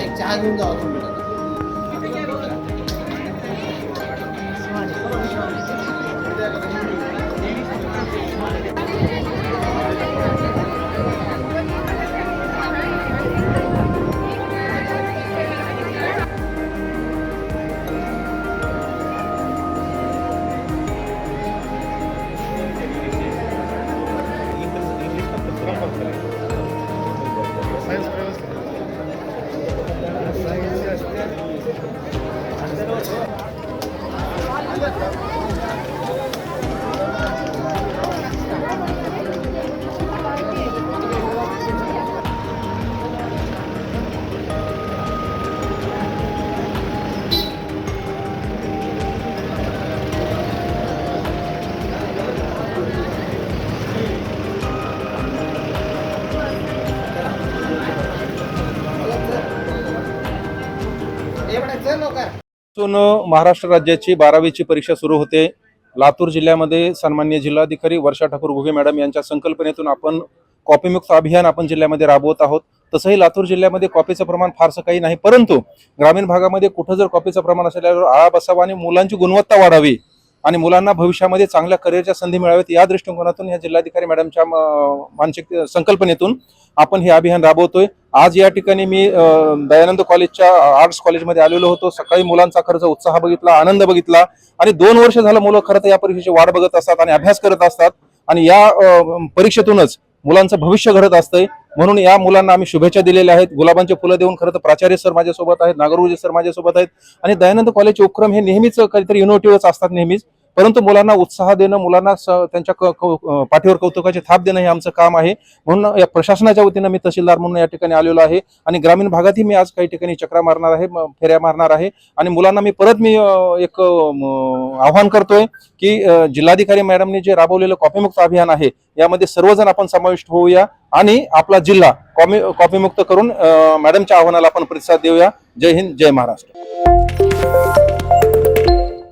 एक चहा घेऊन जावा तुम्ही. महाराष्ट्र राज्याची 12वीची परीक्षा सुरू होते. लातूर जिल्ह्यामध्ये सन्माननीय जिल्हाधिकारी वर्षा ठाकूर घुगे मॅडम यांच्या संकल्पनेतून आपण कॉपीमुक्त अभियान आपण जिल्ह्यामध्ये राबवत आहोत. तसंही लातूर जिल्ह्यामध्ये कॉपीचं प्रमाण फारसं काही नाही, परंतु ग्रामीण भागामध्ये कुठं जर कॉपीचं प्रमाण असल्यावर आळा बसावा आणि मुलांची गुणवत्ता वाढावी आणि मुलांना भविष्यामध्ये चांगल्या करिअरच्या संधी मिळाव्यात या दृष्टिकोनातून या जिल्हाधिकारी मॅडमच्या मानसिक संकल्पनेतून आपण हे अभियान राबवतोय. आज या ठिकाणी मी दयानंद कॉलेजच्या आर्ट्स कॉलेजमध्ये आलेलो होतो. सकाळी मुलांचा खरंच उत्साह बघितला, आनंद बघितला आणि 2 वर्ष झालं मुलं खरं तर या परीक्षेची वाट बघत असतात आणि अभ्यास करत असतात आणि या परीक्षेतूनच मुलांचं भविष्य घडत असतंय. म्हणून या मुलांना आम्ही शुभेच्छा दिलेल्या आहेत. गुलाबांचे फुलं देऊन खरं तर प्राचार्य सर माझ्यासोबत आहेत, नागरगोजे सर माझ्यासोबत आहेत आणि दयानंद कॉलेजचे उपक्रम हे नेहमीच काहीतरी इनोव्हेटिव्हच असतात नेहमीच, परंतु मुलांना उत्साह देणं, मुलांना त्यांच्या पाठीवर कौतुकाची थाप देणं हे आमचं काम आहे. म्हणून या प्रशासनाच्या वतीनं मी तहसीलदार म्हणून या ठिकाणी आलेलो आहे आणि ग्रामीण भागातही मी आज काही ठिकाणी चक्रा मारणार आहे, फेऱ्या मारणार आहे आणि मुलांना मी एक आव्हान करतोय की जिल्हाधिकारी मॅडमने जे राबवलेलं कॉपीमुक्त अभियान आहे यामध्ये सर्वजण आपण समाविष्ट होऊया आणि आपला जिल्हा कॉपीमुक्त करून मॅडमच्या आव्हानाला आपण प्रतिसाद देऊया. जय हिंद, जय महाराष्ट्र.